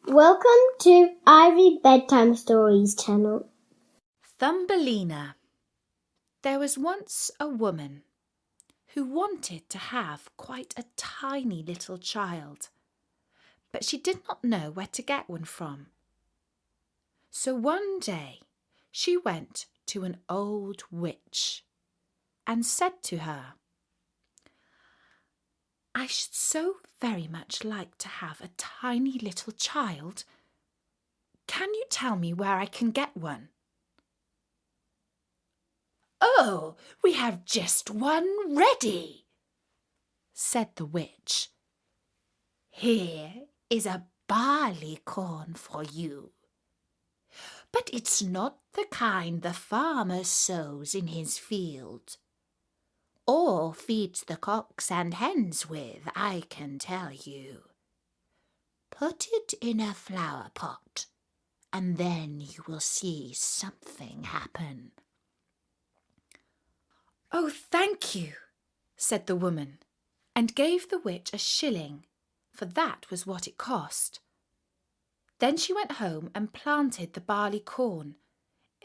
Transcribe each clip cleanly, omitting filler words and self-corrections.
Welcome to iRead Bedtime Stories channel. Thumbelina. There was once a woman who wanted to have quite a tiny little child, but she did not know where to get one from. So one day she went to an old witch and said to her, "I should so very much like to have a tiny little child. Can you tell me where I can get one?" "Oh, we have just one ready," said the witch. "Here is a barley corn for you. But it's not the kind the farmer sows in his field, or feeds the cocks and hens with, I can tell you. Put it in a flower pot, and then you will see something happen." "Oh, thank you," said the woman, and gave the witch a shilling, for that was what it cost. Then she went home and planted the barley corn.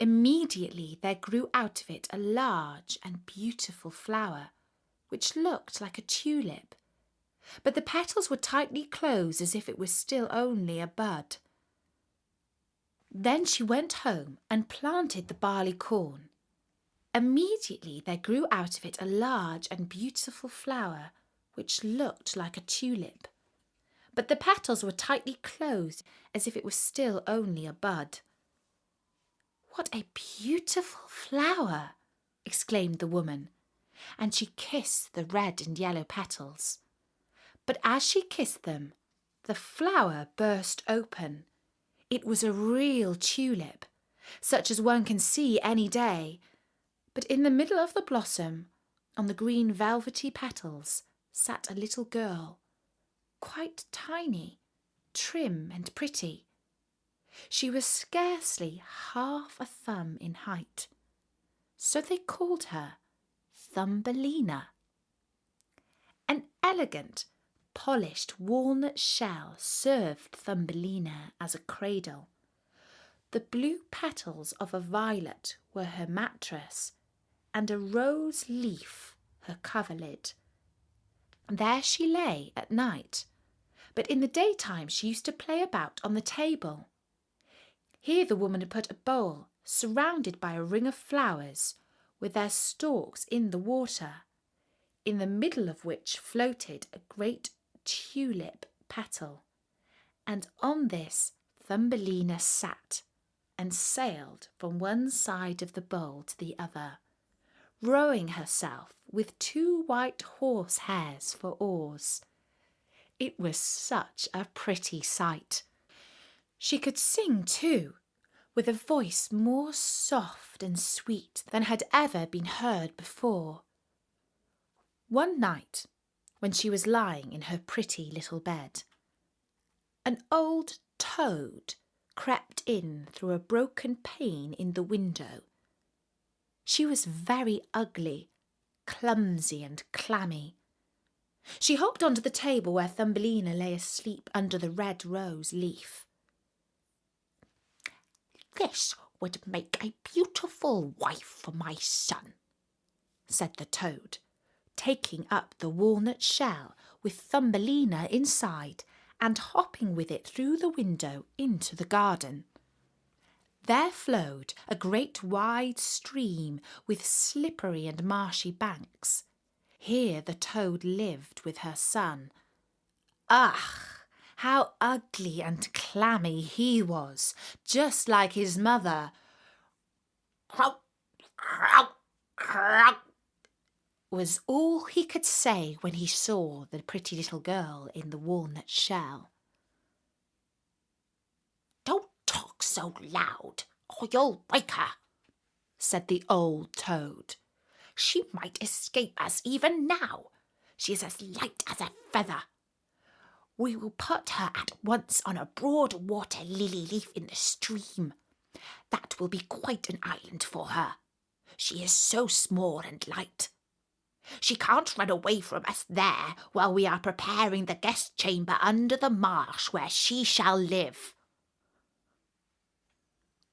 Immediately there grew out of it a large and beautiful flower, which looked like a tulip, but the petals were tightly closed as if it was still only a bud. Then she went home and planted the barley corn. Immediately there grew out of it a large and beautiful flower, which looked like a tulip, but the petals were tightly closed as if it was still only a bud. "What a beautiful flower!" exclaimed the woman, and she kissed the red and yellow petals. But as she kissed them, the flower burst open. It was a real tulip, such as one can see any day, but in the middle of the blossom, on the green velvety petals, sat a little girl, quite tiny, trim and pretty. She was scarcely half a thumb in height, so they called her Thumbelina. An elegant, polished walnut shell served Thumbelina as a cradle. The blue petals of a violet were her mattress, and a rose leaf her coverlid. There she lay at night, but in the daytime she used to play about on the table. Here the woman had put a bowl surrounded by a ring of flowers, with their stalks in the water, in the middle of which floated a great tulip petal, and on this Thumbelina sat and sailed from one side of the bowl to the other, rowing herself with 2 white horse hairs for oars. It was such a pretty sight. She could sing too, with a voice more soft and sweet than had ever been heard before. One night, when she was lying in her pretty little bed, an old toad crept in through a broken pane in the window. She was very ugly, clumsy and clammy. She hopped onto the table where Thumbelina lay asleep under the red rose leaf. "This would make a beautiful wife for my son," said the toad, taking up the walnut shell with Thumbelina inside and hopping with it through the window into the garden. There flowed a great wide stream with slippery and marshy banks. Here the toad lived with her son. Ugh! How ugly and clammy he was, just like his mother. "Croak, croak, croak," was all he could say when he saw the pretty little girl in the walnut shell. "Don't talk so loud, or you'll wake her," said the old toad. "She might escape us even now. She is as light as a feather. We will put her at once on a broad water lily leaf in the stream. That will be quite an island for her. She is so small and light. She can't run away from us there while we are preparing the guest chamber under the marsh where she shall live."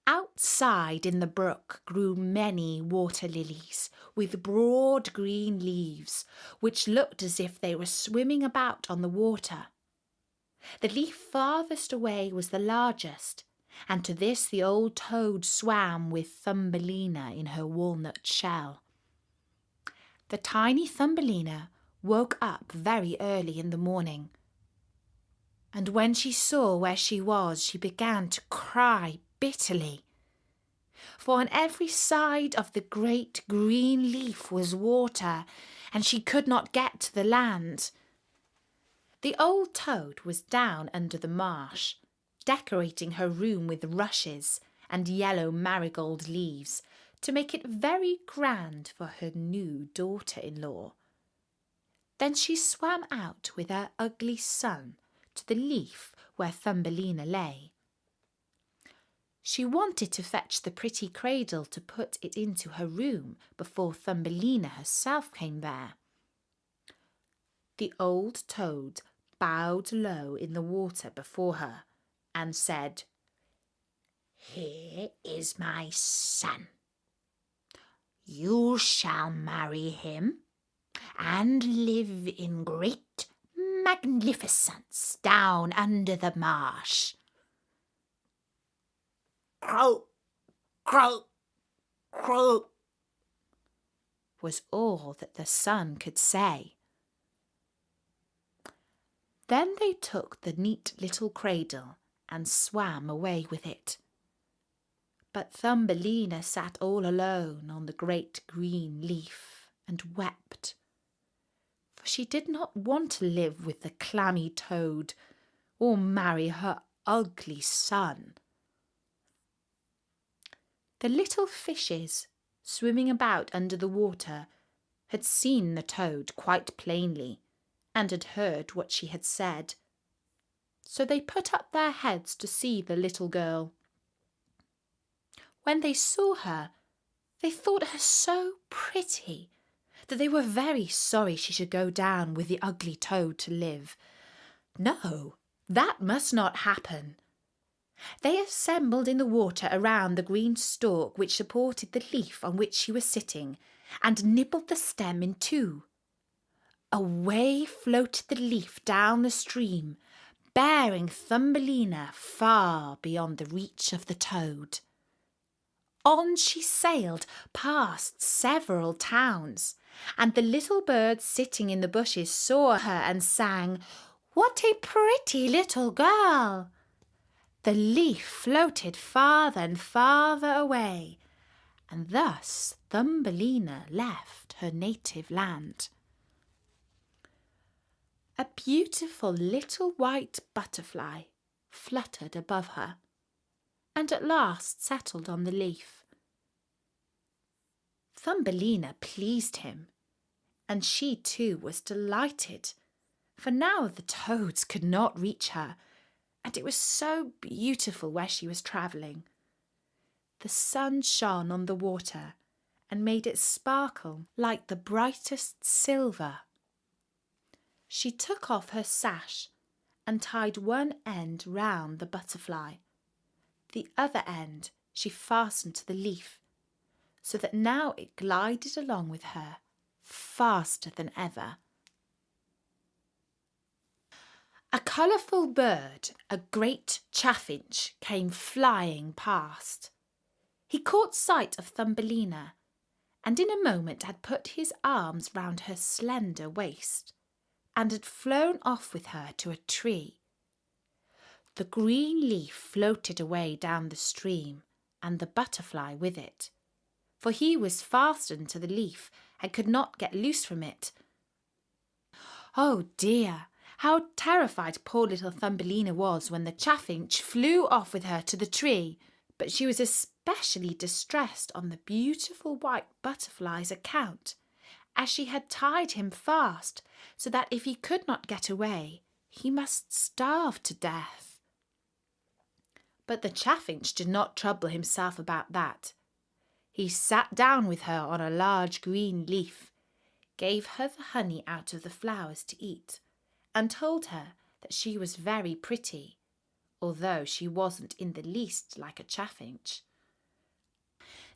Outside in the brook grew many water lilies with broad green leaves, which looked as if they were swimming about on the water. The leaf farthest away was the largest, and to this the old toad swam with Thumbelina in her walnut shell. The tiny Thumbelina woke up very early in the morning, and when she saw where she was, she began to cry bitterly. For on every side of the great green leaf was water, and she could not get to the land. The old toad was down under the marsh, decorating her room with rushes and yellow marigold leaves to make it very grand for her new daughter-in-law. Then she swam out with her ugly son to the leaf where Thumbelina lay. She wanted to fetch the pretty cradle to put it into her room before Thumbelina herself came there. The old toad bowed low in the water before her and said, "Here is my son. You shall marry him and live in great magnificence down under the marsh." "Croak, croak, croak," was all that the son could say. Then they took the neat little cradle and swam away with it. But Thumbelina sat all alone on the great green leaf and wept, for she did not want to live with the clammy toad or marry her ugly son. The little fishes swimming about under the water had seen the toad quite plainly and had heard what she had said. So they put up their heads to see the little girl. When they saw her, they thought her so pretty that they were very sorry she should go down with the ugly toad to live. No, that must not happen. They assembled in the water around the green stalk which supported the leaf on which she was sitting, and nibbled the stem in two. Away floated the leaf down the stream, bearing Thumbelina far beyond the reach of the toad. On she sailed past several towns, and the little birds sitting in the bushes saw her and sang, "What a pretty little girl!" The leaf floated farther and farther away, and thus Thumbelina left her native land. A beautiful little white butterfly fluttered above her, and at last settled on the leaf. Thumbelina pleased him, and she too was delighted, for now the toads could not reach her, and it was so beautiful where she was travelling. The sun shone on the water and made it sparkle like the brightest silver. She took off her sash and tied one end round the butterfly. The other end she fastened to the leaf, so that now it glided along with her faster than ever. A colourful bird, a great chaffinch, came flying past. He caught sight of Thumbelina, and in a moment had put his arms round her slender waist, and had flown off with her to a tree. The green leaf floated away down the stream, and the butterfly with it, for he was fastened to the leaf and could not get loose from it. Oh dear! How terrified poor little Thumbelina was when the chaffinch flew off with her to the tree, but she was especially distressed on the beautiful white butterfly's account, as she had tied him fast so that if he could not get away, he must starve to death. But the chaffinch did not trouble himself about that. He sat down with her on a large green leaf, gave her the honey out of the flowers to eat, and told her that she was very pretty, although she wasn't in the least like a chaffinch.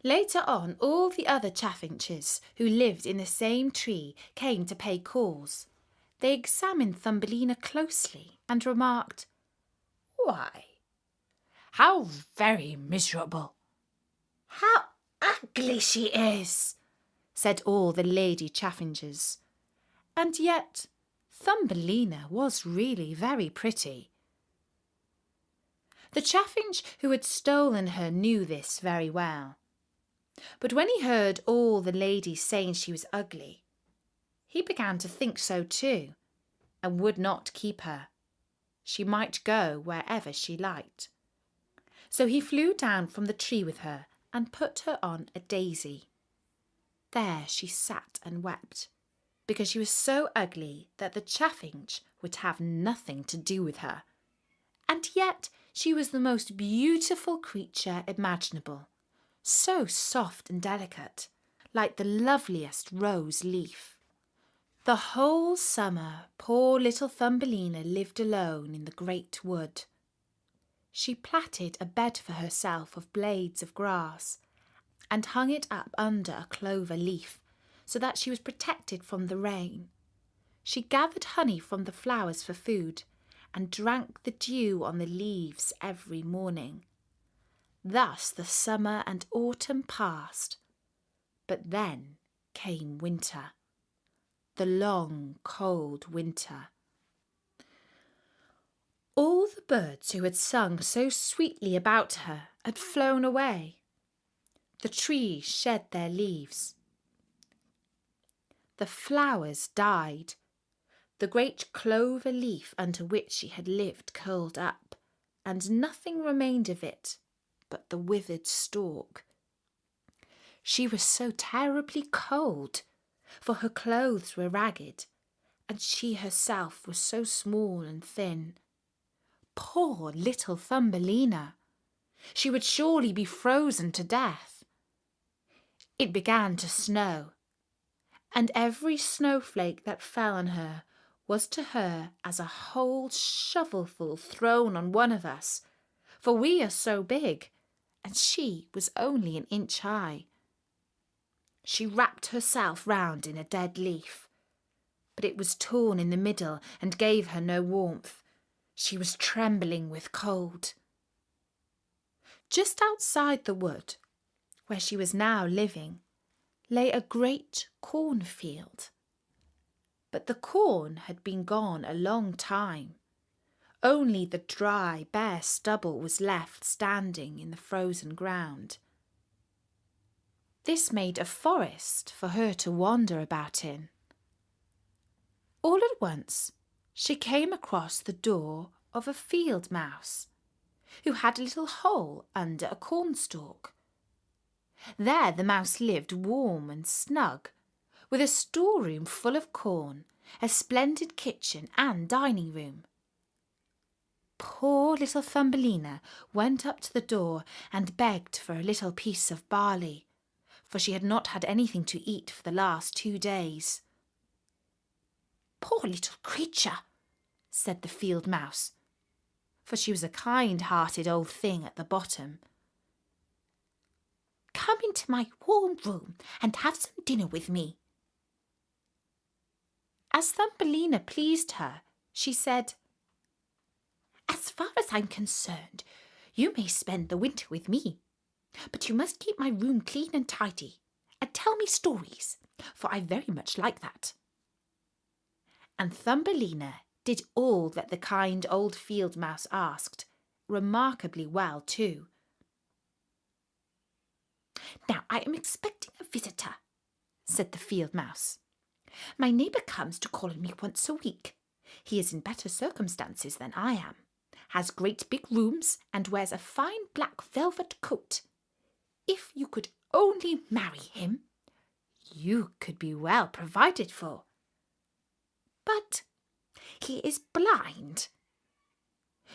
Later on, all the other chaffinches who lived in the same tree came to pay calls. They examined Thumbelina closely and remarked, "Why, how very miserable! How ugly she is!" said all the lady chaffinches. And yet Thumbelina was really very pretty. The chaffinch who had stolen her knew this very well. But when he heard all the ladies saying she was ugly, he began to think so too, and would not keep her. She might go wherever she liked. So he flew down from the tree with her and put her on a daisy. There she sat and wept, because she was so ugly that the chaffinch would have nothing to do with her. And yet she was the most beautiful creature imaginable, so soft and delicate, like the loveliest rose leaf. The whole summer poor little Thumbelina lived alone in the great wood. She plaited a bed for herself of blades of grass, and hung it up under a clover leaf, so that she was protected from the rain. She gathered honey from the flowers for food, and drank the dew on the leaves every morning. Thus the summer and autumn passed, but then came winter, the long, cold winter. All the birds who had sung so sweetly about her had flown away. The trees shed their leaves. The flowers died. The great clover leaf under which she had lived curled up, and nothing remained of it but the withered stalk. She was so terribly cold, for her clothes were ragged, and she herself was so small and thin. Poor little Thumbelina! She would surely be frozen to death. It began to snow, and every snowflake that fell on her was to her as a whole shovelful thrown on one of us, for we are so big, and she was only an inch high. She wrapped herself round in a dead leaf, but it was torn in the middle and gave her no warmth. She was trembling with cold. Just outside the wood, where she was now living, lay a great cornfield. But the corn had been gone a long time. Only the dry, bare stubble was left standing in the frozen ground. This made a forest for her to wander about in. All at once she came across the door of a field mouse, who had a little hole under a cornstalk. There the mouse lived warm and snug, with a storeroom full of corn, a splendid kitchen and dining room. Poor little Thumbelina went up to the door and begged for a little piece of barley, for she had not had anything to eat for the last 2 days. "Poor little creature," said the field mouse, for she was a kind-hearted old thing at the bottom. "Come into my warm room and have some dinner with me." As Thumbelina pleased her, she said, "As far as I'm concerned, you may spend the winter with me, but you must keep my room clean and tidy, and tell me stories, for I very much like that." And Thumbelina did all that the kind old field mouse asked, remarkably well too. "Now I am expecting a visitor," said the field mouse. "My neighbour comes to call on me once a week. He is in better circumstances than I am, has great big rooms, and wears a fine black velvet coat. If you could only marry him, you could be well provided for. But he is blind.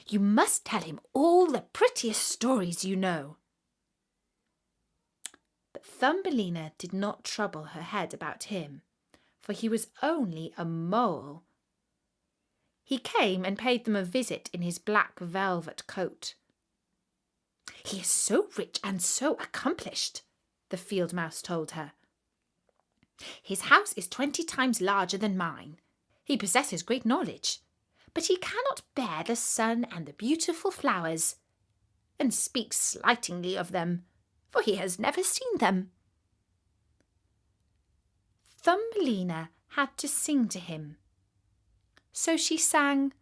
You must tell him all the prettiest stories you know." But Thumbelina did not trouble her head about him, for he was only a mole. He came and paid them a visit in his black velvet coat. "He is so rich and so accomplished," the field mouse told her. "His house is 20 times larger than mine. He possesses great knowledge, but he cannot bear the sun and the beautiful flowers, and speaks slightingly of them, for he has never seen them." Thumbelina had to sing to him. So she sang,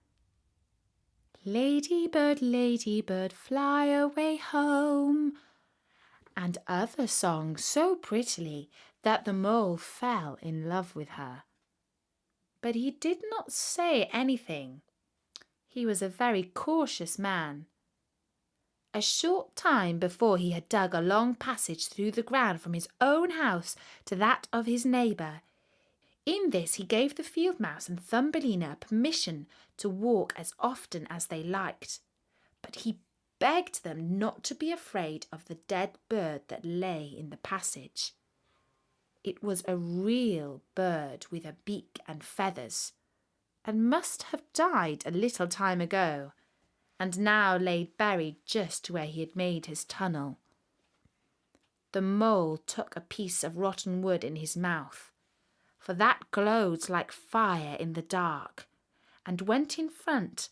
ladybird, fly away home," and other songs so prettily that the mole fell in love with her. But he did not say anything. He was a very cautious man. A short time before he had dug a long passage through the ground from his own house to that of his neighbour. In this he gave the field mouse and Thumbelina permission to walk as often as they liked, but he begged them not to be afraid of the dead bird that lay in the passage. It was a real bird with a beak and feathers, and must have died a little time ago, and now lay buried just where he had made his tunnel. The mole took a piece of rotten wood in his mouth, for that glowed like fire in the dark, and went in front,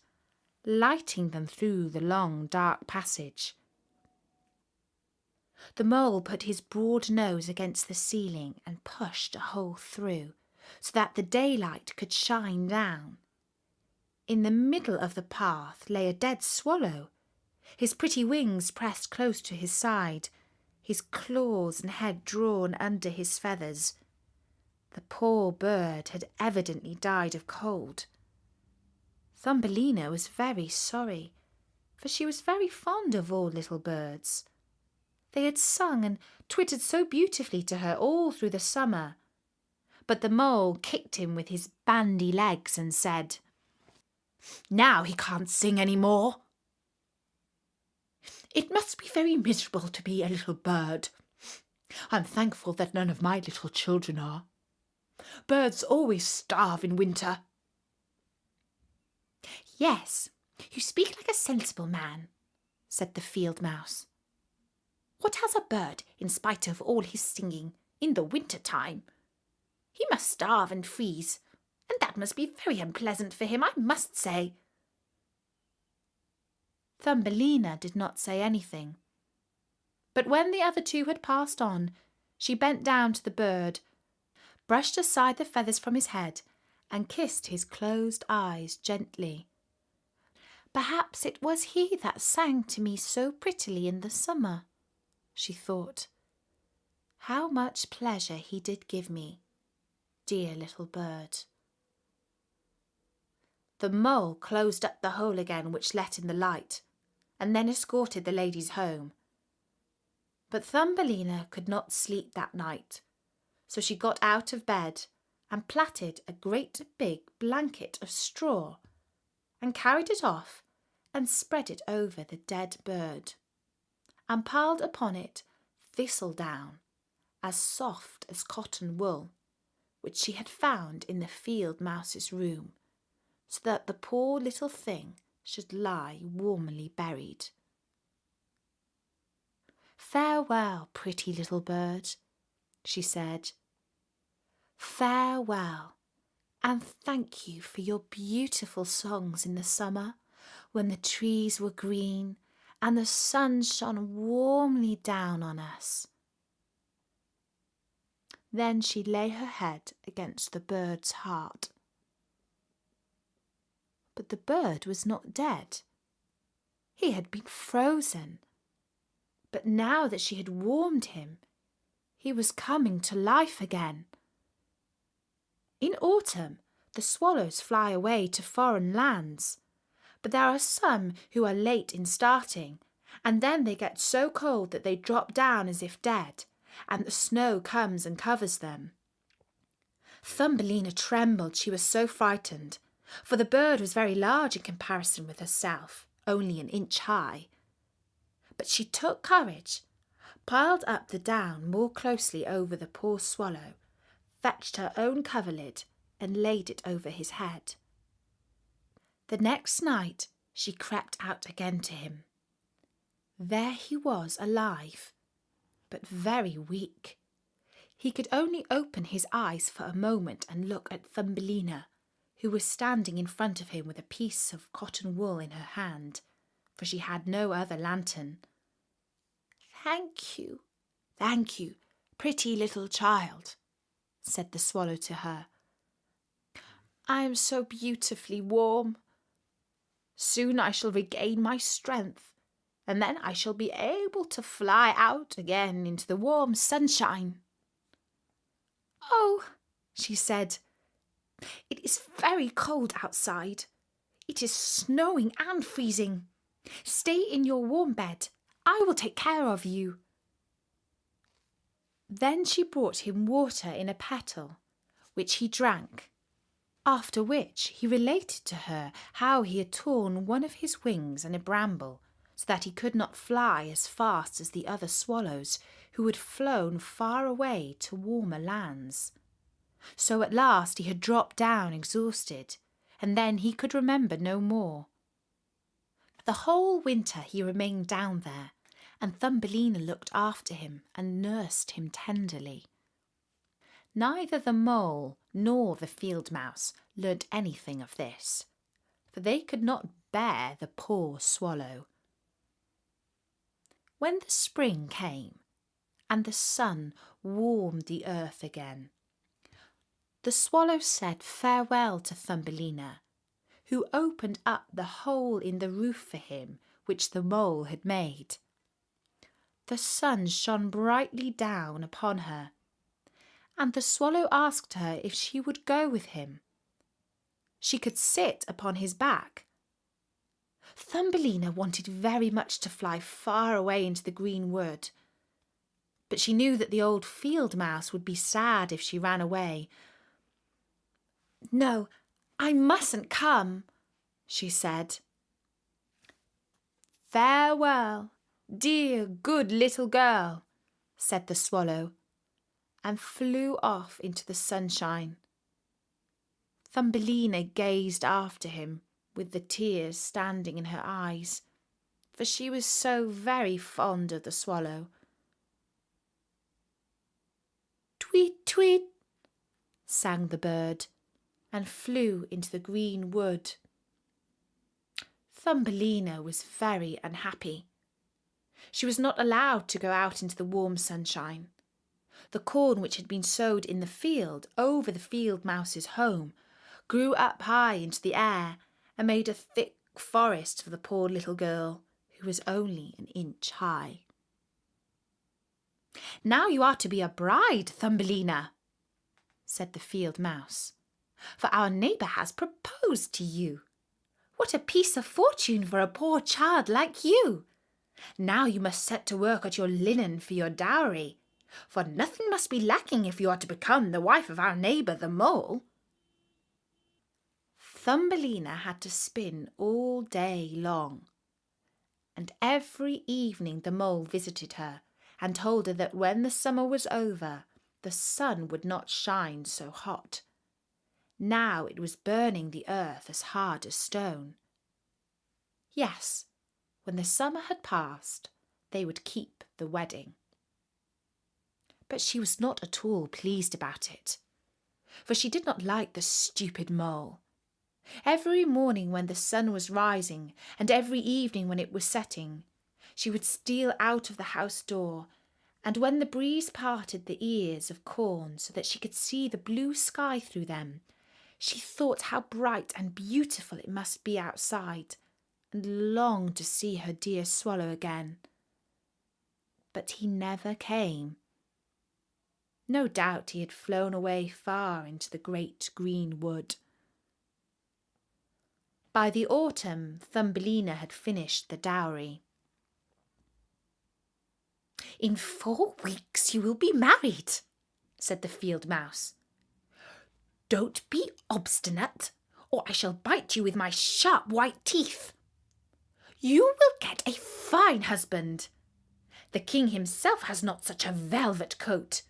lighting them through the long dark passage. The mole put his broad nose against the ceiling and pushed a hole through, so that the daylight could shine down. In the middle of the path lay a dead swallow, his pretty wings pressed close to his side, his claws and head drawn under his feathers. The poor bird had evidently died of cold. Thumbelina was very sorry, for she was very fond of all little birds. They had sung and twittered so beautifully to her all through the summer. But the mole kicked him with his bandy legs and said, "Now he can't sing any more. It must be very miserable to be a little bird. I'm thankful that none of my little children are. Birds always starve in winter." "Yes, you speak like a sensible man," said the field mouse. "What has a bird, in spite of all his singing, in the winter time? He must starve and freeze, and that must be very unpleasant for him, I must say." Thumbelina did not say anything, but when the other two had passed on, she bent down to the bird, brushed aside the feathers from his head, and kissed his closed eyes gently. "Perhaps it was he that sang to me so prettily in the summer," she thought. "How much pleasure he did give me, dear little bird." The mole closed up the hole again which let in the light, and then escorted the ladies home. But Thumbelina could not sleep that night, so she got out of bed and plaited a great big blanket of straw, and carried it off and spread it over the dead bird, and piled upon it thistledown, as soft as cotton wool, which she had found in the field mouse's room, so that the poor little thing should lie warmly buried. "Farewell, pretty little bird," she said. "Farewell, and thank you for your beautiful songs in the summer, when the trees were green and the sun shone warmly down on us." Then she lay her head against the bird's heart. But the bird was not dead. He had been frozen. But now that she had warmed him, he was coming to life again. In autumn, the swallows fly away to foreign lands, but there are some who are late in starting, and then they get so cold that they drop down as if dead, and the snow comes and covers them. Thumbelina trembled, she was so frightened, for the bird was very large in comparison with herself, only an inch high. But she took courage, piled up the down more closely over the poor swallow, fetched her own coverlid and laid it over his head. The next night she crept out again to him. There he was alive, but very weak. He could only open his eyes for a moment and look at Thumbelina, who was standing in front of him with a piece of cotton wool in her hand, for she had no other lantern. "Thank you, pretty little child," said the swallow to her. "I am so beautifully warm. Soon I shall regain my strength, and then I shall be able to fly out again into the warm sunshine." "Oh," she said, "it is very cold outside. It is snowing and freezing. Stay in your warm bed. I will take care of you." Then she brought him water in a kettle, which he drank, after which he related to her how he had torn one of his wings in a bramble, so that he could not fly as fast as the other swallows who had flown far away to warmer lands. So at last he had dropped down exhausted, and then he could remember no more. The whole winter he remained down there, and Thumbelina looked after him and nursed him tenderly. Neither the mole nor the field mouse learnt anything of this, for they could not bear the poor swallow. When the spring came, and the sun warmed the earth again, the swallow said farewell to Thumbelina, who opened up the hole in the roof for him which the mole had made. The sun shone brightly down upon her, and the swallow asked her if she would go with him. She could sit upon his back. Thumbelina wanted very much to fly far away into the green wood, but she knew that the old field mouse would be sad if she ran away. "No, I mustn't come," she said. "Farewell, dear good little girl," said the swallow, and flew off into the sunshine. Thumbelina gazed after him with the tears standing in her eyes, for she was so very fond of the swallow. "Tweet, tweet," sang the bird, and flew into the green wood. Thumbelina was very unhappy. She was not allowed to go out into the warm sunshine. The corn which had been sowed in the field over the field mouse's home grew up high into the air and made a thick forest for the poor little girl, who was only an inch high. "Now you are to be a bride, Thumbelina," said the field mouse, "for our neighbour has proposed to you. What a piece of fortune for a poor child like you! Now you must set to work at your linen for your dowry, for nothing must be lacking if you are to become the wife of our neighbour the mole." Thumbelina had to spin all day long, and every evening the mole visited her and told her that when the summer was over, the sun would not shine so hot. Now it was burning the earth as hard as stone. Yes, when the summer had passed, they would keep the wedding. But she was not at all pleased about it, for she did not like the stupid mole. Every morning when the sun was rising, and every evening when it was setting, she would steal out of the house door, and when the breeze parted the ears of corn so that she could see the blue sky through them, she thought how bright and beautiful it must be outside, and longed to see her dear swallow again. But he never came. No doubt he had flown away far into the great green wood. By the autumn, Thumbelina had finished the dowry. "In 4 weeks you will be married," said the field mouse. "Don't be obstinate, or I shall bite you with my sharp white teeth. You will get a fine husband. The king himself has not such a velvet coat.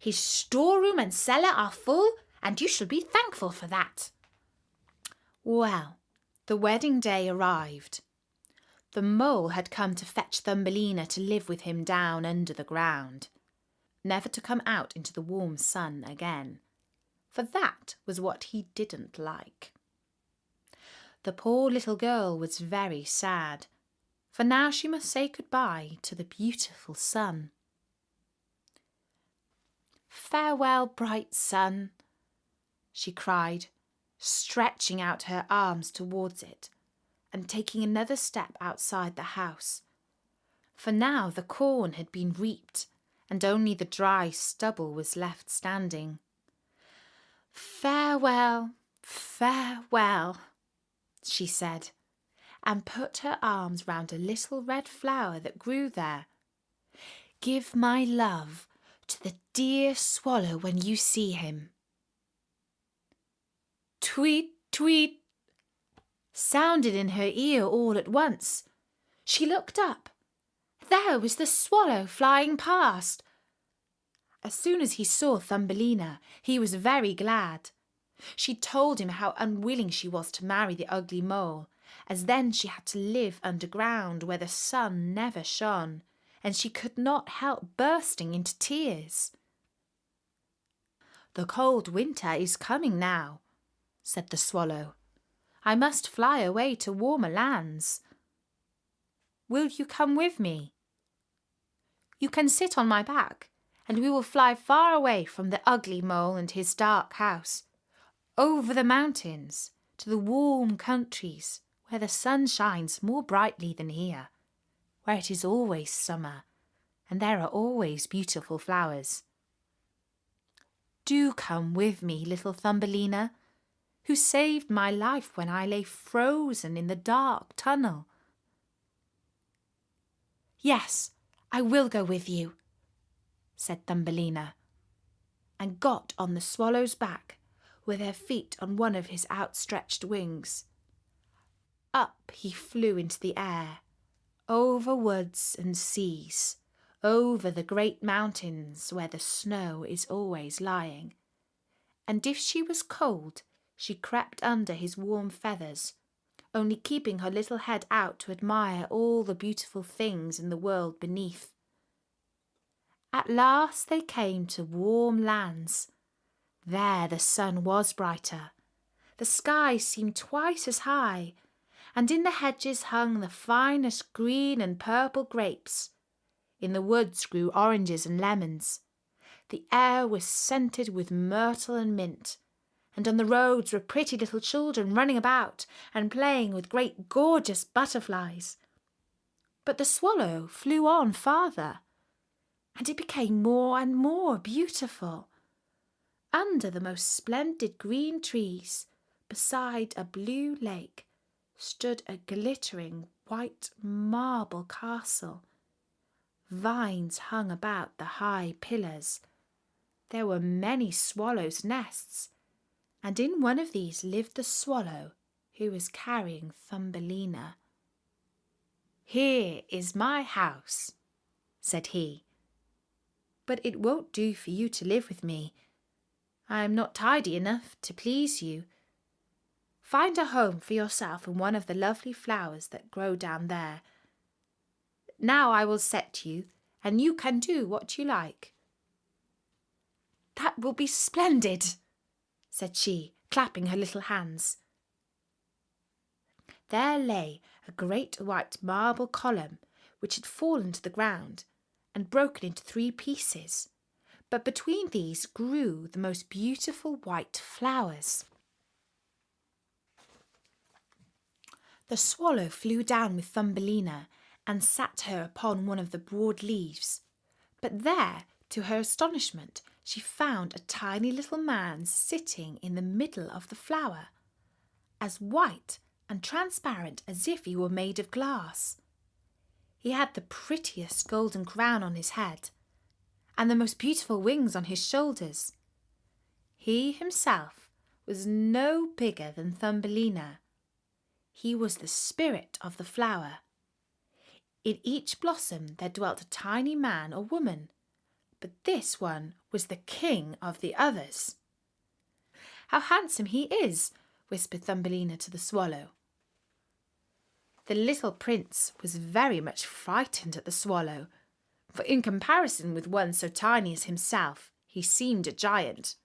His storeroom and cellar are full, and you shall be thankful for that." Well, the wedding day arrived. The mole had come to fetch Thumbelina to live with him down under the ground, never to come out into the warm sun again, for that was what he didn't like. The poor little girl was very sad, for now she must say goodbye to the beautiful sun. "Farewell, bright sun," she cried, stretching out her arms towards it and taking another step outside the house, for now the corn had been reaped and only the dry stubble was left standing. "Farewell, farewell," she said, and put her arms round a little red flower that grew there. "Give my love to the dear swallow when you see him." Tweet, tweet, sounded in her ear all at once. She looked up. There was the swallow flying past. As soon as he saw Thumbelina, he was very glad. She told him how unwilling she was to marry the ugly mole, as then she had to live underground where the sun never shone, and she could not help bursting into tears. "The cold winter is coming now," said the swallow. "I must fly away to warmer lands. Will you come with me? You can sit on my back, and we will fly far away from the ugly mole and his dark house, over the mountains to the warm countries where the sun shines more brightly than here, where it is always summer and there are always beautiful flowers. Do come with me, little Thumbelina, who saved my life when I lay frozen in the dark tunnel." "Yes, I will go with you," said Thumbelina, and got on the swallow's back with her feet on one of his outstretched wings. Up he flew into the air, over woods and seas, over the great mountains where the snow is always lying, and if she was cold, she crept under his warm feathers, only keeping her little head out to admire all the beautiful things in the world beneath. At last they came to warm lands. There the sun was brighter, the sky seemed twice as high, and in the hedges hung the finest green and purple grapes. In the woods grew oranges and lemons. The air was scented with myrtle and mint, and on the roads were pretty little children running about and playing with great gorgeous butterflies. But the swallow flew on farther, and it became more and more beautiful. Under the most splendid green trees, beside a blue lake, stood a glittering white marble castle. Vines hung about the high pillars. There were many swallows' nests, and in one of these lived the swallow who was carrying Thumbelina. "Here is my house," said he, "but it won't do for you to live with me. I am not tidy enough to please you. Find a home for yourself in one of the lovely flowers that grow down there. Now I will set you, and you can do what you like." "That will be splendid," said she, clapping her little hands. There lay a great white marble column which had fallen to the ground and broken into 3 pieces, but between these grew the most beautiful white flowers. The swallow flew down with Thumbelina and sat her upon one of the broad leaves, but there, to her astonishment, she found a tiny little man sitting in the middle of the flower, as white and transparent as if he were made of glass. He had the prettiest golden crown on his head, and the most beautiful wings on his shoulders. He himself was no bigger than Thumbelina. He was the spirit of the flower. In each blossom there dwelt a tiny man or woman, but this one was the king of the others. "How handsome he is," whispered Thumbelina to the swallow. The little prince was very much frightened at the swallow, for in comparison with one so tiny as himself, he seemed a giant.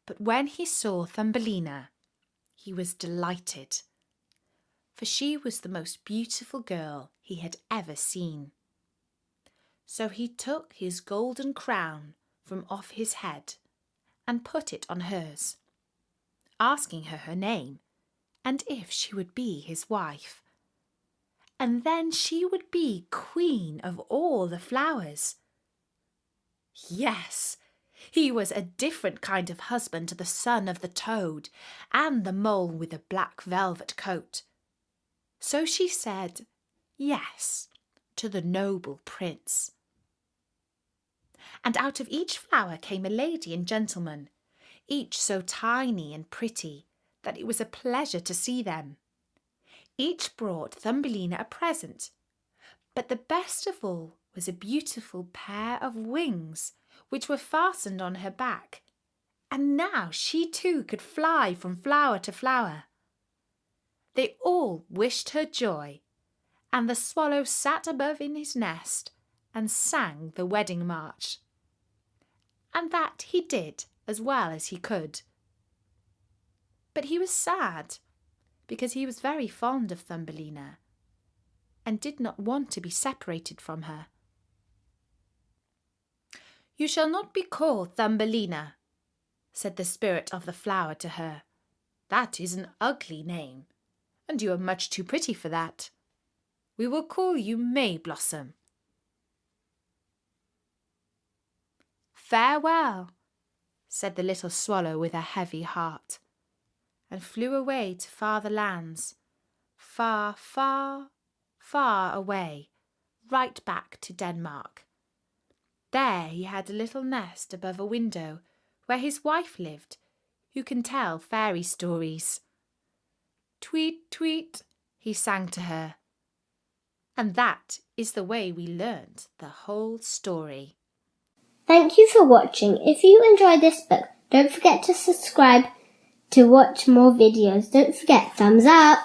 But when he saw Thumbelina, he was delighted, for she was the most beautiful girl he had ever seen. So he took his golden crown from off his head and put it on hers, asking her name and if she would be his wife. And then she would be queen of all the flowers. Yes, he was a different kind of husband to the son of the toad and the mole with the black velvet coat. So she said yes to the noble prince. And out of each flower came a lady and gentleman, each so tiny and pretty that it was a pleasure to see them. Each brought Thumbelina a present, but the best of all was a beautiful pair of wings which were fastened on her back, and now she too could fly from flower to flower. They all wished her joy, and the swallow sat above in his nest and sang the wedding march. And that he did as well as he could. But he was sad, because he was very fond of Thumbelina and did not want to be separated from her. "You shall not be called Thumbelina," said the spirit of the flower to her. "That is an ugly name, and you are much too pretty for that. We will call you May Blossom." "Farewell," said the little swallow with a heavy heart, and flew away to farther lands, far, far, far away, right back to Denmark. There he had a little nest above a window where his wife lived, who can tell fairy stories. "Tweet, tweet," he sang to her. And that is the way we learned the whole story. Thank you for watching. If you enjoyed this book, don't forget to subscribe to watch more videos. Don't forget, thumbs up.